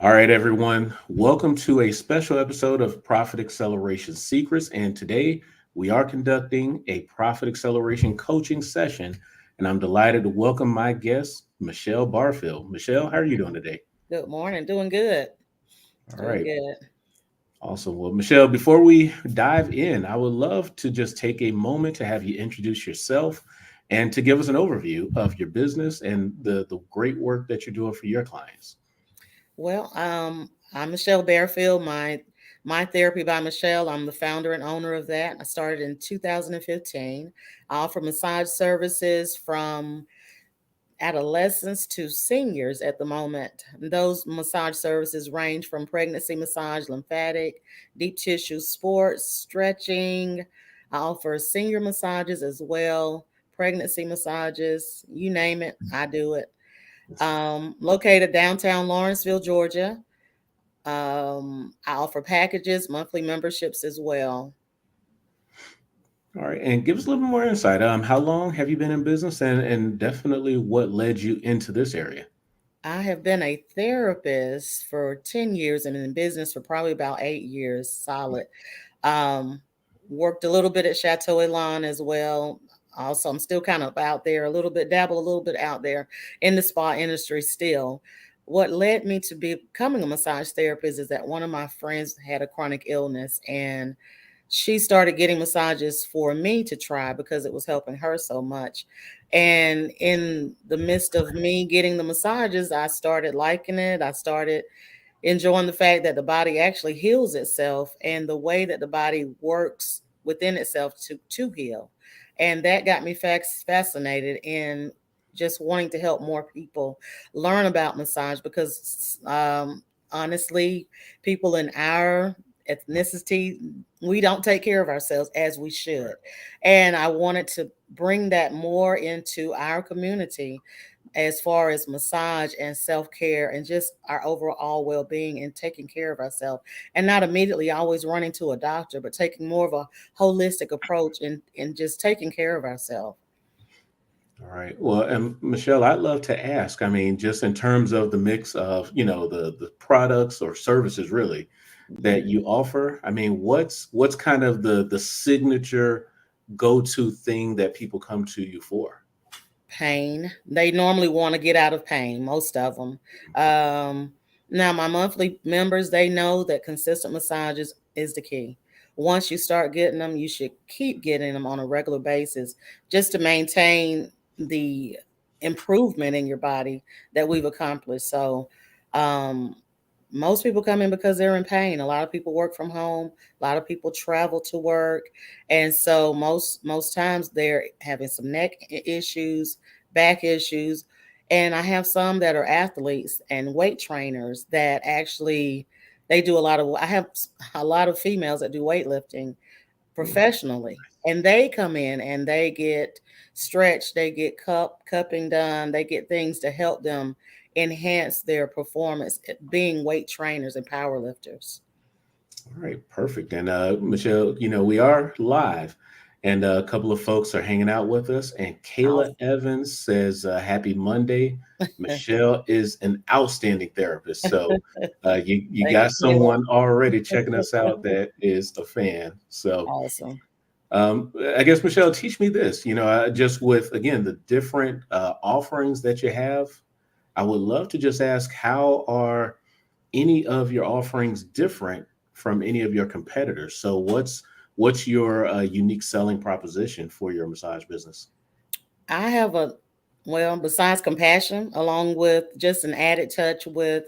All right, everyone. Welcome to a special episode of Profit Acceleration Secrets. And today we are conducting a profit acceleration coaching session. And I'm delighted to welcome my guest, Michelle Barfield. Michelle, how are you doing today? Good morning. Doing good. All Doing right. good. Awesome. Well, Michelle, before we dive in, I would love to just take a moment to have you introduce yourself and to give us an overview of your business and the great work that you're doing for your clients. I'm Michelle Barefield. My Therapy by Michelle. I'm the founder and owner of that. I started in 2015. I offer massage services from adolescents to seniors at the moment. Those massage services range from pregnancy massage, lymphatic, deep tissue sports, stretching. I offer senior massages as well, pregnancy massages, you name it, I do it. Located downtown Lawrenceville, Georgia. I offer packages, monthly memberships as well. All right, and give us a little bit more insight. How long have you been in business, and definitely what led you into this area? I have been a therapist for 10 years and in business for probably about 8 years solid. Um, Worked a little bit at Chateau Elan as well. Also, I'm still kind of out there, a little bit, dabble a little bit out there in the spa industry still. What led me to becoming a massage therapist is that one of my friends had a chronic illness and she started getting massages for me to try because it was helping her so much. And in the midst of me getting the massages, I started liking it. I started enjoying the fact that the body actually heals itself and the way that the body works within itself to heal. And that got me fascinated in just wanting to help more people learn about massage because honestly, people in our ethnicity, we don't take care of ourselves as we should. And I wanted to bring that more into our community as far as massage and self-care and just our overall well-being and taking care of ourselves and not immediately always running to a doctor, but taking more of a holistic approach and just taking care of ourselves. All right. Well, and Michelle, I'd love to ask. I mean, just in terms of the mix of the products or services really that you offer. I mean, what's kind of the signature go to thing that people come to you for? Pain. They normally want to get out of pain, most of them. Um, Now, my monthly members, they know that consistent massages is the key. Once you start getting them, you should keep getting them on a regular basis just to maintain the improvement in your body that we've accomplished. So, um, most people come in because they're in pain. A lot of people work from home. A lot of people travel to work, and so most times they're having some neck issues, back issues, and I have some that are athletes and weight trainers that actually they do a lot of. I have a lot of females that do weightlifting professionally, and they come in and they get stretched, they get cupping done, they get things to help them enhance their performance being weight trainers and power lifters. All right, perfect. And Michelle, we are live, and a couple of folks are hanging out with us. And Kayla Awesome. Evans says, "Happy Monday." Michelle is an outstanding therapist, so you Thank got you, Kayla. someone already checking us out that is a fan. So Awesome. I guess Michelle, teach me this. Just with again the different offerings that you have, I would love to just ask how are any of your offerings different from any of your competitors? So what's your unique selling proposition for your massage business? I have besides compassion, along with just an added touch with,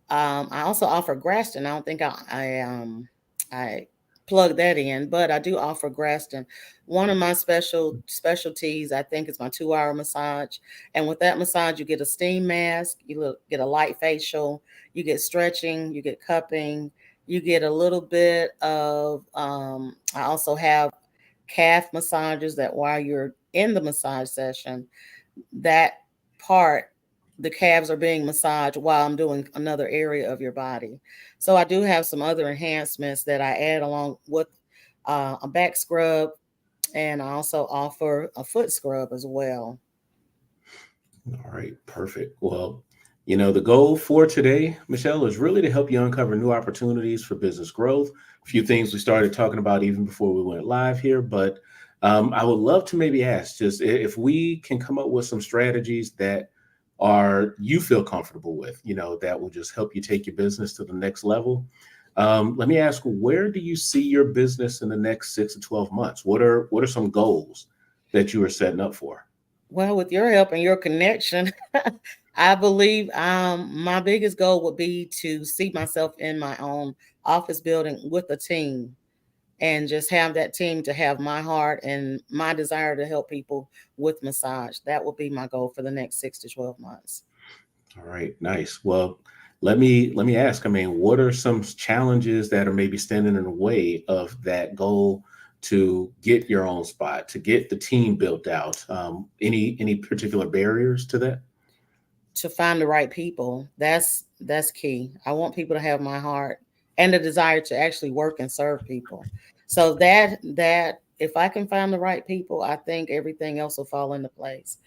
I also offer Graston. I don't think I plug that in, but I do offer Graston. One of my specialties, I think, is my 2 hour massage. And with that massage, you get a steam mask, get a light facial, you get stretching, you get cupping, you get a little bit of. I also have calf massages that while you're in the massage session, that part, the calves are being massaged while I'm doing another area of your body. So I do have some other enhancements that I add along with a back scrub, and I also offer a foot scrub as well. All right, perfect. Well, The goal for today, Michelle, is really to help you uncover new opportunities for business growth. A few things we started talking about even before we went live here, but I would love to maybe ask just if we can come up with some strategies that are you feel comfortable with, that will just help you take your business to the next level. Let me ask, where do you see your business in the next 6 to 12 months? What are some goals that you are setting up for? Well, with your help and your connection, I believe my biggest goal would be to see myself in my own office building with a team and just have that team to have my heart and my desire to help people with massage. That would be my goal for the next 6 to 12 months. All right, nice. Well, let me ask. I mean, what are some challenges that are maybe standing in the way of that goal to get your own spot, to get the team built out? Any particular barriers to that? To find the right people, that's key. I want people to have my heart and the desire to actually work and serve people. So that if I can find the right people, I think everything else will fall into place.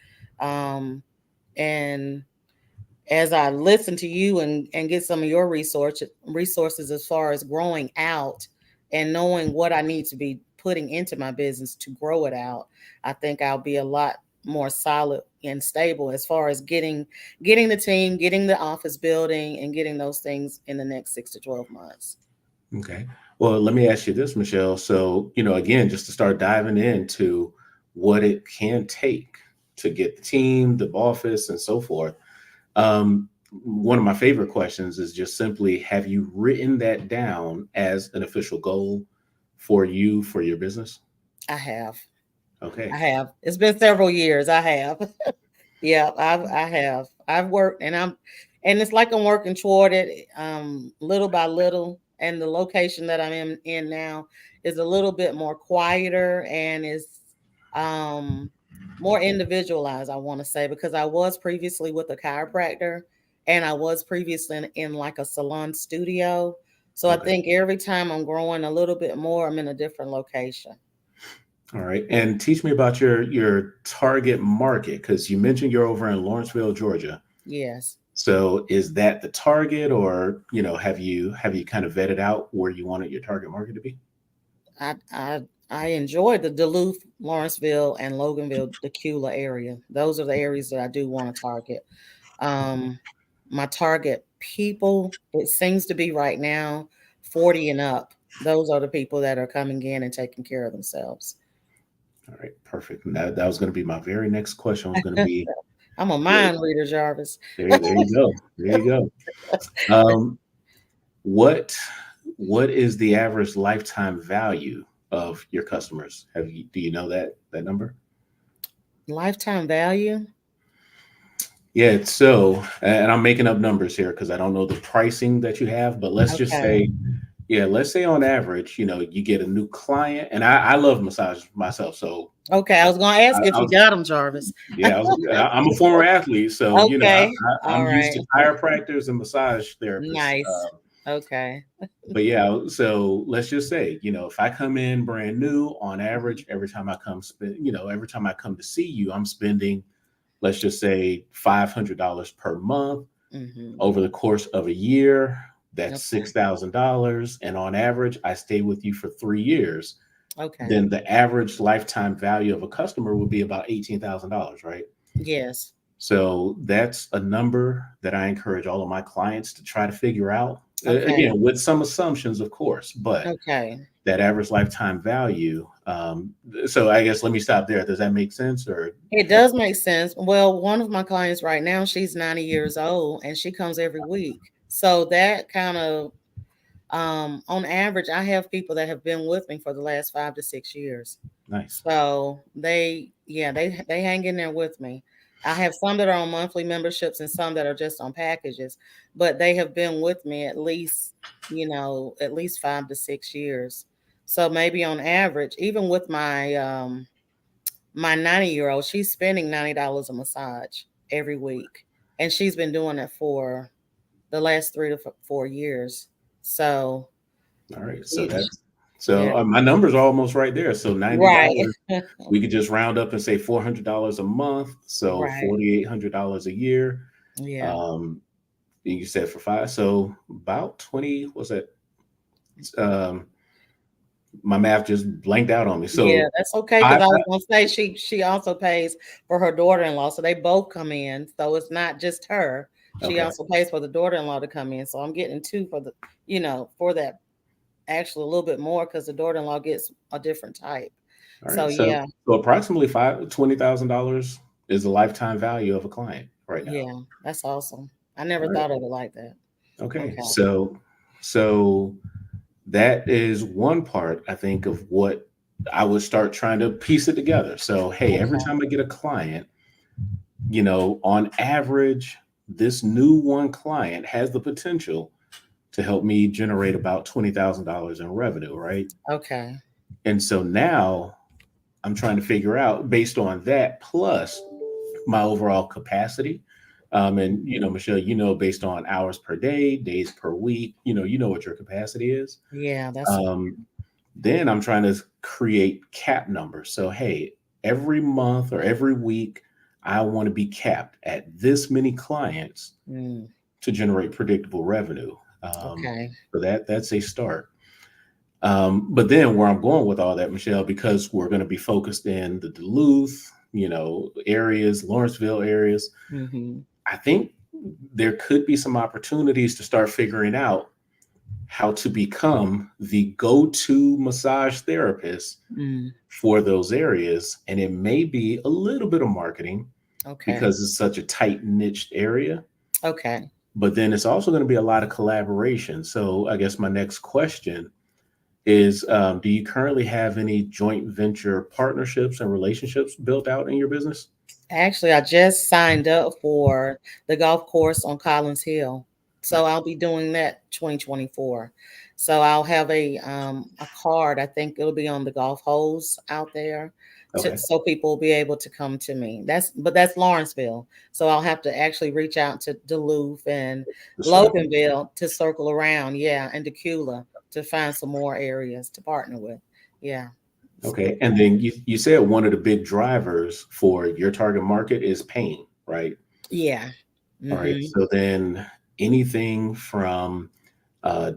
Um and as I listen to you and get some of your resources as far as growing out and knowing what I need to be putting into my business to grow it out, I think I'll be a lot more solid and stable as far as getting the team, getting the office building, and getting those things in the next 6 to 12 months. Okay. Well, let me ask you this, Michelle. So, again, just to start diving into what it can take to get the team, the office, and so forth. One of my favorite questions is just simply, have you written that down as an official goal for you for your business? I have. I Okay. have. It's been several years. I have. Yeah, I have. I've worked and it's like I'm working toward it little by little. And the location that I'm in now is a little bit more quieter and is um more individualized, I want to say, because I was previously with a chiropractor and I was previously in like a salon studio. So I Okay. think every time I'm growing a little bit more, I'm in a different location. All right. And teach me about your target market, because you mentioned you're over in Lawrenceville, Georgia. Yes. So is that the target, or have you kind of vetted out where you wanted your target market to be? I enjoy the Duluth, Lawrenceville, and Loganville, Decula area. Those are the areas that I do want to target. Um, my target people, it seems to be right now 40 and up. Those are the people that are coming in and taking care of themselves. All right, perfect. And that was going to be my very next question. Was going to be I'm a yeah, mind reader, Jarvis. there you go. There you go. What what is the average lifetime value of your customers? Do you know that number? Lifetime value. Yeah, so and I'm making up numbers here because I don't know the pricing that you have, but let's just Okay. say, yeah, let's say on average, you get a new client, and I love massage myself, so Okay. I was going to ask if I you was got them, Jarvis. yeah, I'm a former athlete, so Okay. I'm All used right. to chiropractors and massage therapists. Nice. Okay. But yeah, so let's just say, if I come in brand new, on Mhm. average, every time I come to see you, I'm spending, let's just say, $500 per month Mhm. over the course of a year. That's Okay. $6,000, and on average, I stay with you for 3 years. Okay. Then the average lifetime value of a customer would be about $18,000, right? Yes. So that's a number that I encourage all of my clients to try to figure out. Okay. Again, with some assumptions, of course, but Okay. that average lifetime value. So I guess let me stop there. Does that make sense? Or It does make sense. Well, one of my clients right now, she's 90 years old and she comes every week. So that kind of on average, I have people that have been with me for the last 5 to 6 years. nice. So they hang in there with me. I have some that are on monthly memberships and some that are just on packages, but they have been with me at least 5 to 6 years. So maybe on average, even with my 90-year-old, she's spending $90 a massage every week. And she's been doing it for the last 3 to 4 years. So All right. So she, that's yeah, so my numbers are almost right there. So right. $90, we could just round up and say $400 a month. So Right. $4,800 a year. Yeah. Um, You said for five, so about 20, was that? Um, my math just blanked out on me. Yeah, So that's okay, because five, I was gonna say she also pays for her daughter-in-law, so they both come in. So it's not just her. She okay. also pays for the daughter-in-law to come in. So I'm getting two for the, for that, actually a little bit more because the daughter-in-law gets a different type. All So right. So yeah, so approximately $20,000 is the lifetime value of a client right now. yeah, that's awesome. I never All right. thought of it like that. Okay. Okay. So that is one part, I think, of what I would start trying to piece it together. So, hey, every Okay. time I get a client, on average, this new one client has the potential to help me generate about $20,000 in revenue, right? Okay. And so now I'm trying to figure out, based on that plus my overall capacity. And Michelle, based on hours per day, days per week, you know what your capacity is. Yeah, that's Um, then I'm trying to create cap numbers. So hey, every month or every week, I want to be capped at this many clients mm, to generate predictable revenue. okay. So that's a start. But then where I'm going with all that, Michelle, because we're going to be focused in the Duluth, areas, Lawrenceville areas, Mm-hmm. I think there could be some opportunities to start figuring out how to become the go-to massage therapist Mm, for those areas. And it may be a little bit of marketing okay. because it's such a tight niched area. Okay. But then it's also going to be a lot of collaboration. So I guess my next question is, do you currently have any joint venture partnerships and relationships built out in your business? Actually, I just signed up for the golf course on Collins Hill. So Nice. I'll be doing that 2024. So I'll have a card. I think it'll be on the golf holes out there Okay. so people will be able to come to me. That's Lawrenceville. So I'll have to actually reach out to Duluth and The surrounding. Loganville to circle around, yeah, and Decula to find some more areas to partner with. Yeah. It's a Okay. good And plan. then you said one of the big drivers for your target market is pain, right? Yeah. All right. Mm-hmm. So then anything from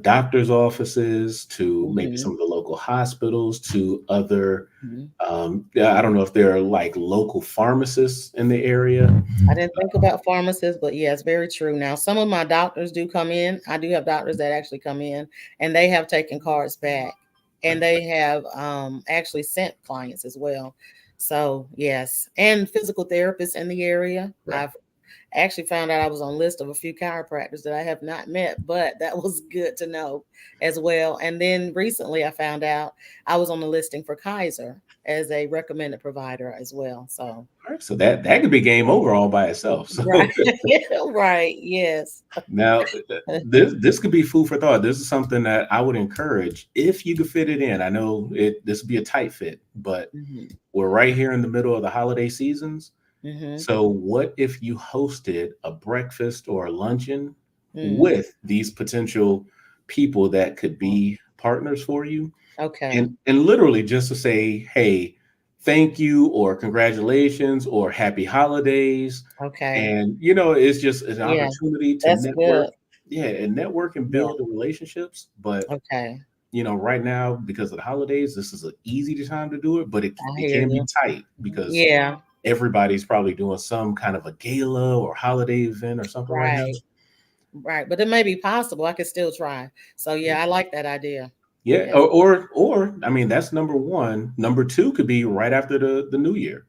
doctor's offices to maybe Mm-hmm. some of the local hospitals to other, Mm-hmm. yeah, I don't know if there are like local pharmacists in the area. I didn't think about pharmacists, but yeah, it's very true. Now, some of my doctors do come in. I do have doctors that actually come in, and they have taken cards back, and Right. they have actually sent clients as well. So yes, and physical therapists in the area. Right. I've actually found out I was on a list of a few chiropractors that I have not met, but that was good to know as well. And then recently, I found out I was on the listing for Kaiser as a recommended provider as well. So All right. So that could be game over all by itself. right. So Right. Yes. now, this could be food for thought. This is something that I would encourage if you could fit it in. I know this would be a tight fit, but Hmm. we're right here in the middle of the holiday seasons. Hmm. So, what if you hosted a breakfast or a luncheon Mm. with these potential people that could be partners for you? Okay. And literally just to say, hey, thank you or congratulations or happy holidays. Okay. And it's just an Yeah, opportunity to that's network. good. Yeah, and network and Yeah. build the relationships. But Okay. right now, because of the holidays, this is an easy time to do it, but I it hear can be you. tight because Yeah. everybody's probably doing some kind of a gala or holiday event or something right now. Right. Right. But it may be possible. I could still try. So Yeah. yeah, I like that idea. Yeah, Yeah, or I mean that's number one. Number two could be right after the new year,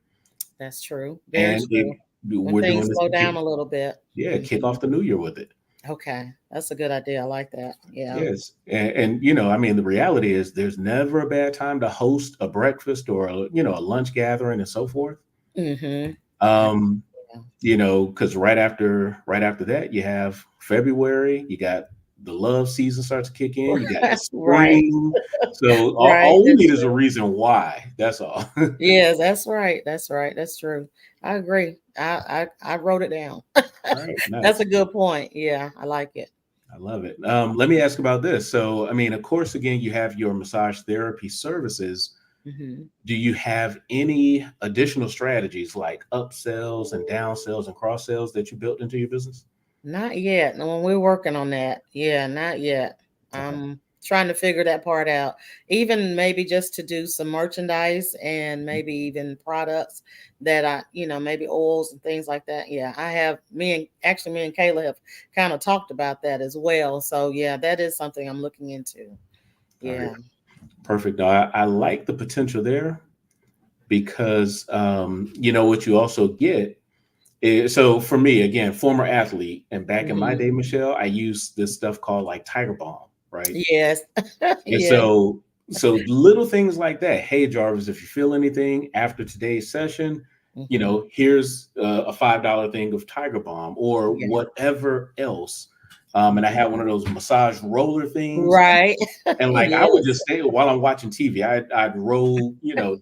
that's true. Very and true. When we're things doing this slow to kick, down a little bit. yeah, kick Hmm. off the new year with it. Okay. That's a good idea. I like that. Yeah. Yes, and I mean the reality is there's never a bad time to host a breakfast or a lunch gathering and so forth. Hmm. Um, because right after that you have February, you got the love season starts to kick in, you got the Right. spring. So Right. all we That's need is a true. reason why. That's all. Yes, that's right. That's right. That's true. I agree. I wrote it down. All right, That's nice. a good point. Yeah, I like it. I love it. Let me ask about this. So, I mean, of course, again, you have your massage therapy services. Hmm. Do you have any additional strategies like upsells and downsells and cross sells that you built into your business? Not yet. No, when we're working on that. Yeah, not yet. Okay. I'm trying to figure that part out. Even maybe just to do some merchandise and maybe even products that maybe oils and things like that. Yeah, I have me and Kayla have kind of talked about that as well. So yeah, that is something I'm looking into. All right. Yeah. Perfect. No, I like the potential there because what you also get is, so for me, again, former athlete, and back in my Hmm. day, Michelle, I used this stuff called like Tiger Balm, right? Yes. And Yes. so little things like that. Hey, Jarvis, if you feel anything after today's session, Hmm. here's a $5 thing of Tiger Balm or Yeah. whatever else. And I had Mhm. one of those massage roller things, Right. and like I would Yes. just stay while I'm watching TV. I'd roll,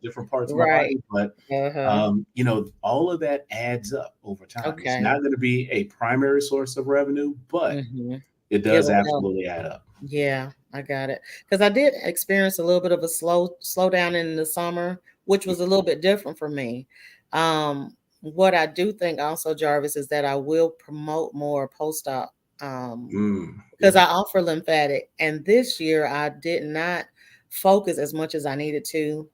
different parts of my Right. body, but Uh-huh. all of that adds up over time. It's Okay. not going to be a primary source of revenue, but Hmm. it does It'll help. absolutely add up. Yeah, I got it. Because I did experience a little bit of a slowdown in the summer, which was a little bit different for me. What I do think also, Jarvis, is that I will promote more post-op. Because Yeah, I offer lymphatic, and this year I did not focus as much as I needed to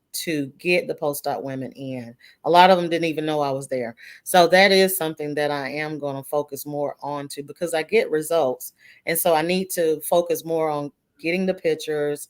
get the post-op women in. A lot of them didn't even know I was there. So that is something that I am going to focus more on to because I get results. And so I need to focus more on getting the pictures,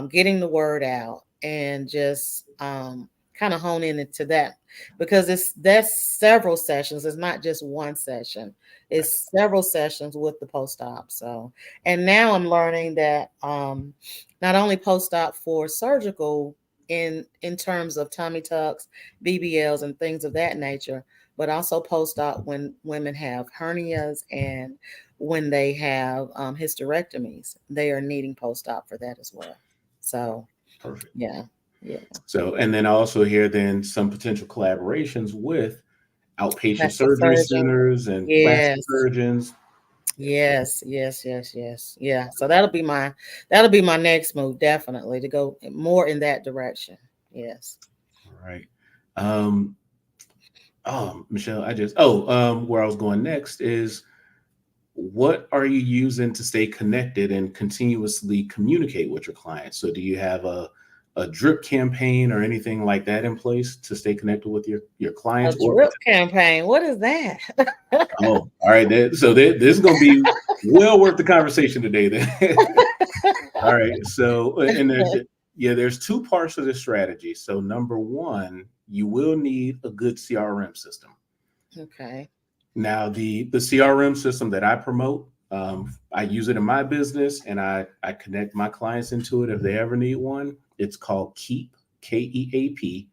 getting the word out, and just kind of hone in into that because that's several sessions. It's not just one session. right. It's several sessions with the post-op. So, and now I'm learning that not only post-op for surgical in terms of tummy tucks, BBLs, and things of that nature, but also post-op when women have hernias and when they have hysterectomies, they are needing post-op for that as well. So, Perfect. yeah, yeah, So, and then I also hear then some potential collaborations with outpatient plastic surgery surgeon. centers and plastic Yes. surgeons. Yeah. Yes, yes, yes, yes. Yeah. So that'll be my next move, definitely, to go more in that direction. Yes. All right. Um, Michelle, where I was going next is, what are you using to stay connected and continuously communicate with your clients? So do you have a drip campaign or anything like that in place to stay connected with your A clients or drip campaign. What is that? oh, all right. This is going to be well worth the conversation today then. All right. So, yeah, there's two parts of the strategy. So, number one, you will need a good CRM system. Okay. Now, the CRM system that I promote, I use it in my business, and I connect my clients into it if they ever need one. It's called Keep, Keap.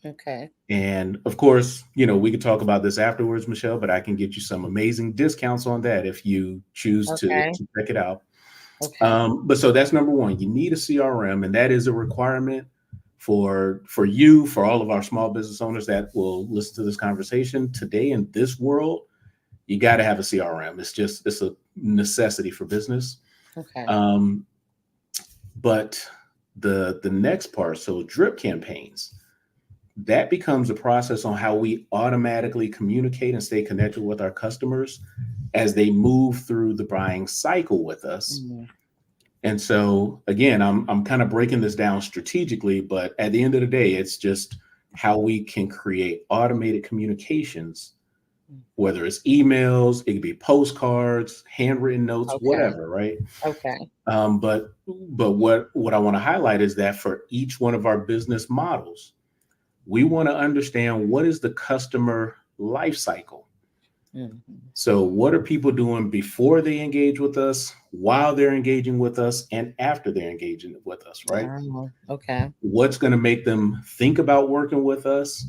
Okay. And of course, we could talk about this afterwards, Michelle, but I can get you some amazing discounts on that if you choose Okay. to check it out. Okay. But so that's number one. You need a CRM, and that is a requirement for you, for all of our small business owners that will listen to this conversation today in this world. You got to have a CRM. It's a necessity for business. Okay. Um, but the next part, so drip campaigns, that becomes a process on how we automatically communicate and stay connected with our customers as they move through the buying cycle with us. Mhm. And so again, I'm kind of breaking this down strategically, but at the end of the day, it's just how we can create automated communications, whether it's emails, it could be postcards, handwritten notes, Okay. whatever, right? Okay. But what I want to highlight is that for each one of our business models, we want to understand what is the customer life cycle. Mhm. So, what are people doing before they engage with us, while they're engaging with us, and after they're engaging with us, right? Oh, okay. What's going to make them think about working with us?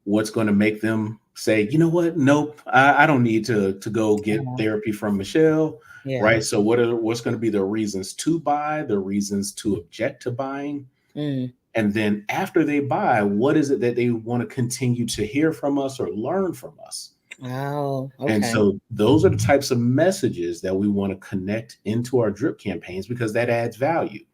What's going to make them say, you know what? Nope, I don't need to go get Uh, therapy from Michelle, yeah. right? So, what's going to be the reasons to buy, the reasons to object to buying, Mm. and then after they buy, what is it that they want to continue to hear from us or learn from us? Oh, And okay. so those are the types of messages that we want to connect into our drip campaigns because that adds value.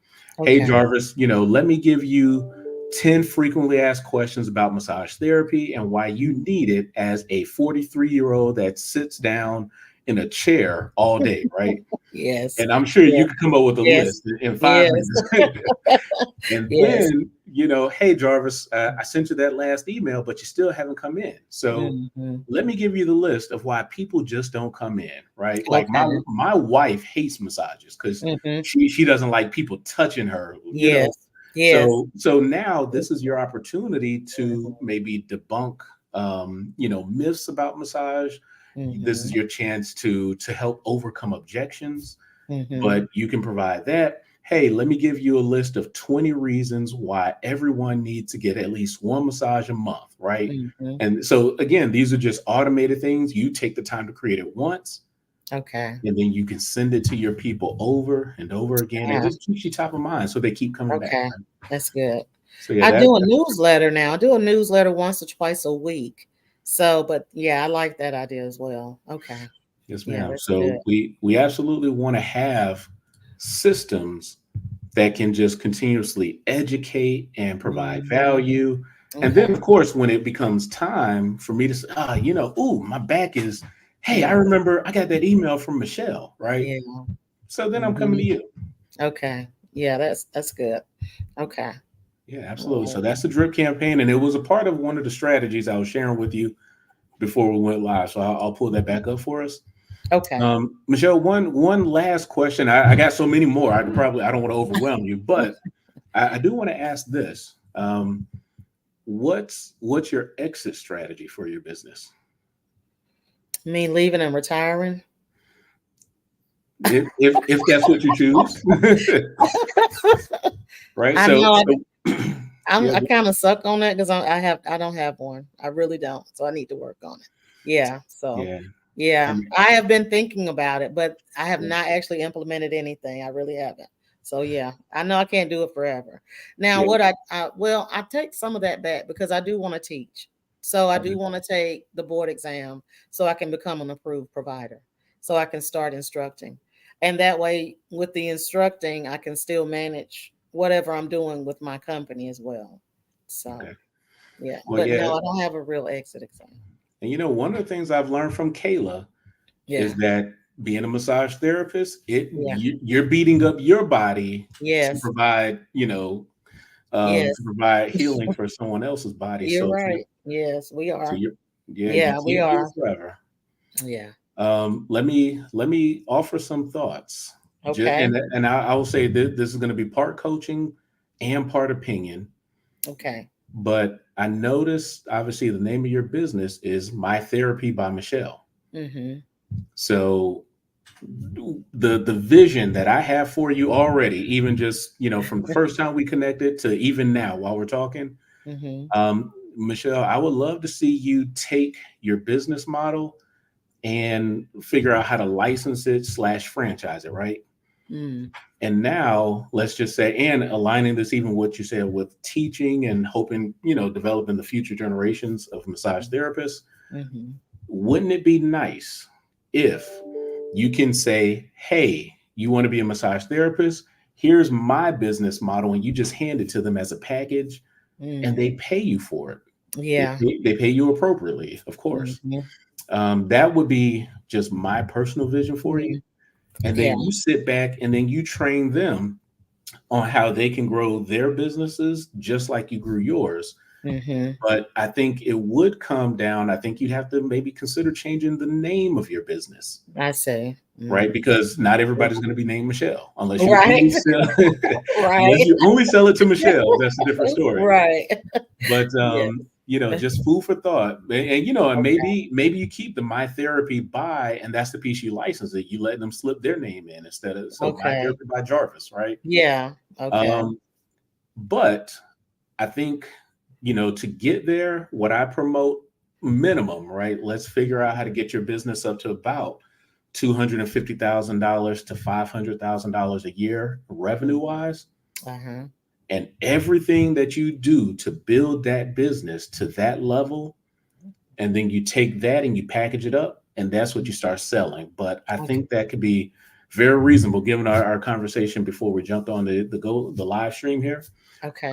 Hey, Okay. Jarvis, let me give you 10 frequently asked questions about massage therapy and why you Mhm. need it as a 43-year-old that sits down in a chair all day, right? Yes. And I'm sure Yeah. you could come up with a Yes. list in five Yes. minutes. And Yes. then, hey, Jarvis, I sent you that last email, but you still haven't come in. So Mhm. let me give you the list of why people just don't come in, right? Like my Okay. my wife hates massages because Mhm. she doesn't like people touching her. Yes. Yes. So now this is Mhm. your opportunity to maybe debunk myths about massage. This is Mhm. your chance to help overcome objections, but Mhm. you can provide that. Hey, let me give you a list of 20 reasons why everyone needs to get at least one massage a month, right? Mhm. And so, again, these are just automated things. You take the time to create it once, Okay. and then you can send it to your people over and over again. It Yeah. just keeps you top of mind so they keep coming back, Okay. right? That's good. So, yeah, I do a that's newsletter now. I do a newsletter once or twice a week. So, but yeah, I like that idea as well. Okay. yes, Yeah, ma'am. that's good. So, we absolutely want to have systems that can just continuously educate and provide Mhm. value. And then, Okay. of course, when it becomes time for me to say, ooh, my back is, hey, I Yeah. remember I got that email from Michelle, right? Yeah. So then I'm coming to Mhm. you. Okay. Yeah, that's good. Okay. Yeah, absolutely. Right. So that's the drip campaign. And it was a part of one of the strategies I was sharing with you before we went live. So I'll pull that back up for us. Okay. Michelle, one last question. I got so many more. I don't want to overwhelm you, but I do want to ask this. What's your exit strategy for your business? Me leaving and retiring. If that's what you choose, right? I So know so yeah, I kind of suck on that because I don't have one. I really don't. So I need to work on it. Yeah. So yeah, yeah, and I have been thinking about it, but I have yeah, not actually implemented anything. I really haven't. So yeah, I know I can't do it forever. Now, yeah. what well, I take some of that back because I do want to teach. So I Okay, do want to take the board exam so I can become an approved provider. So I can start instructing. And that way with the instructing, I can still manage whatever I'm doing with my company as well. So, okay. yeah, Well, but yeah, no, I don't have a real exit exam. and one of the things I've learned from Kayla is Yeah. that being a massage therapist, Yeah. you're beating up your body to Yes. provide, Yes. to provide healing for someone else's body. You're So right. Yes, we so are. you're yeah, you Yeah, we can't do are. it forever. Yeah. Let me offer some thoughts. Okay. And I will say that this is going to be part coaching and part opinion. Okay. But I noticed, obviously, the name of your business is My Therapy by Michelle. Mhm. So the vision that I have for you already, even just from the first time we connected to even now while we're talking, Mhm. Michelle, I would love to see you take your business model and figure out how to license it slash franchise it, right? Mm. And now let's just say, and aligning this even what you said with teaching and hoping, developing the future generations of massage therapists, Mhm. wouldn't it be nice if you can say, hey, you want to be a massage therapist? Here's my business model, and you just hand it to them as a package and Mm. they pay you for it. Yeah. They pay you appropriately, of course. Mhm. That would be just my personal vision for you. Mhm. And Yeah. then you sit back and then you train them on how they can grow their businesses just like you grew yours. Mhm. But I think it would come down. I think you'd have to maybe consider changing the name of your business, I see. right? Mm. Because not everybody's going to be named Michelle unless you Right. only sell unless Right. you only sell it to Michelle. That's a different story. Right. But Yes. just food for thought. And Okay. maybe you keep the My Therapy by, and that's the piece you license it. You let them slip their name in instead of so My Okay. Therapy by Jarvis, right? Yeah. Okay. Um, but I think, to get there, what I promote minimum, right? Let's figure out how to get your business up to about $250,000 to $500,000 a year revenue wise. Uh-huh. And everything that you do to build that business to that level, and then you take that and you package it up, and that's what you start selling. But I Okay. think that could be very reasonable given our conversation before we jumped on the live stream here. Okay.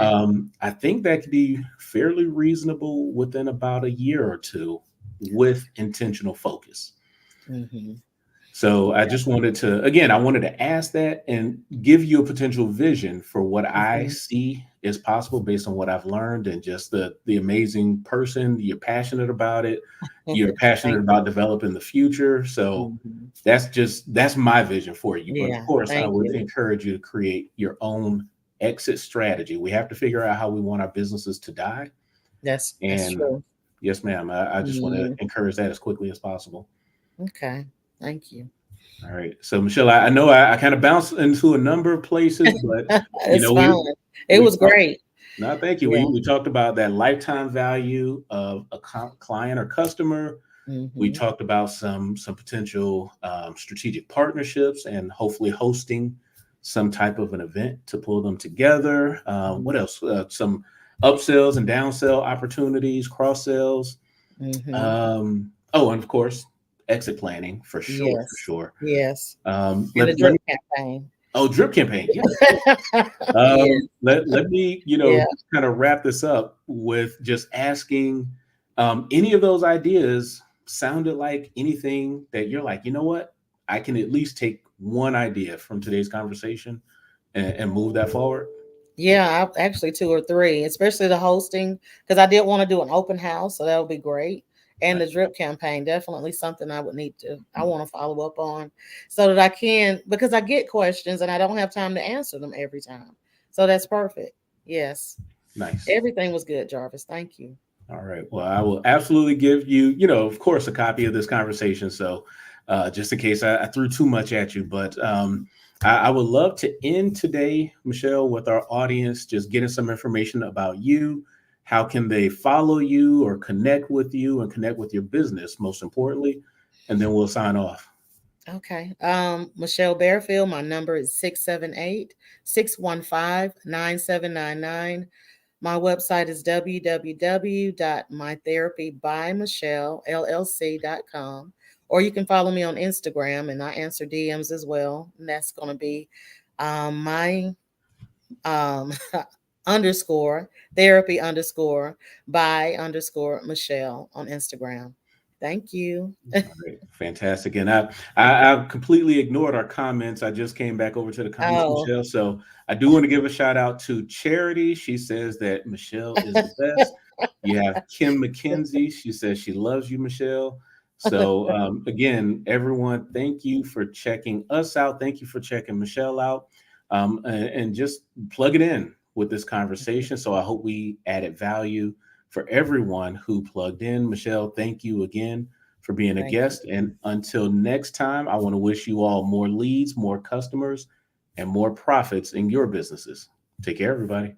I think that could be fairly reasonable within about a year or two with intentional focus. Mhm. So I just wanted to, again, I wanted to ask that and give you a potential vision for what I Mhm. see is possible based on what I've learned and just the amazing person. You're passionate about it. You're passionate Thank you. about developing the future. So Mhm. that's my vision for you. But of Yeah, course, I thank would you. encourage you to create your own exit strategy. We have to figure out how we want our businesses to die. That's And true. yes, ma'am, I just want to Mhm. encourage that as quickly as possible. Okay. Thank you. All right. So Michelle, I know I kind of bounced into a number of places, but It's fine. It we was talked. great. No, thank you. Yeah. We talked about that lifetime value of a client or customer. We Mhm. talked about some potential strategic partnerships and hopefully hosting some type of an event to pull them together. What Mhm. else? Some upsells and downsell opportunities, cross sells. Mhm. Oh, and of course, exit planning for sure, for Yes. sure. Yes. And the Let drip me. campaign. Oh, drip campaign. Yes. Yes. Let me, Yeah. just kind of wrap this up with just asking, any of those ideas sounded like anything that you're like, you know what? I can at least take one idea from today's conversation and move that forward. Yeah, actually 2 or 3, especially the hosting, because I did wanna do an open house, so that would be great, and Right. the drip campaign, definitely something I wanna follow up on so that I can because I get questions and I don't have time to answer them every time. So that's perfect. Yes. Nice. Everything was good, Jarvis. Thank you. All right. Well, I will absolutely give you, of course, a copy of this conversation. So, just in case I threw too much at you, but I would love to end today, Michelle, with our audience, just getting some information about you. How can they follow you or connect with you and connect with your business, most importantly? And then we'll sign off. Okay. Michelle Barefield, my number is 678-615-9799. My website is www.mytherapybymichelleLLC.com. Or you can follow me on Instagram and I answer DMs as well. And that's going to be my um, underscore therapy underscore by underscore Michelle on Instagram. Thank you. All right, fantastic. And I completely ignored our comments. I just came back over to the comments, Oh, Michelle. So I do want to give a shout out to Charity. She says that Michelle is the best. You have Kim McKenzie. She says she loves you, Michelle. So again, everyone, thank you for checking us out. Thank you for checking Michelle out, and just plug it in with this conversation. So I hope we added value for everyone who plugged in. Michelle, thank you again for being a thank you. guest. And until next time, I want to wish you all more leads, more customers, and more profits in your businesses. Take care, everybody.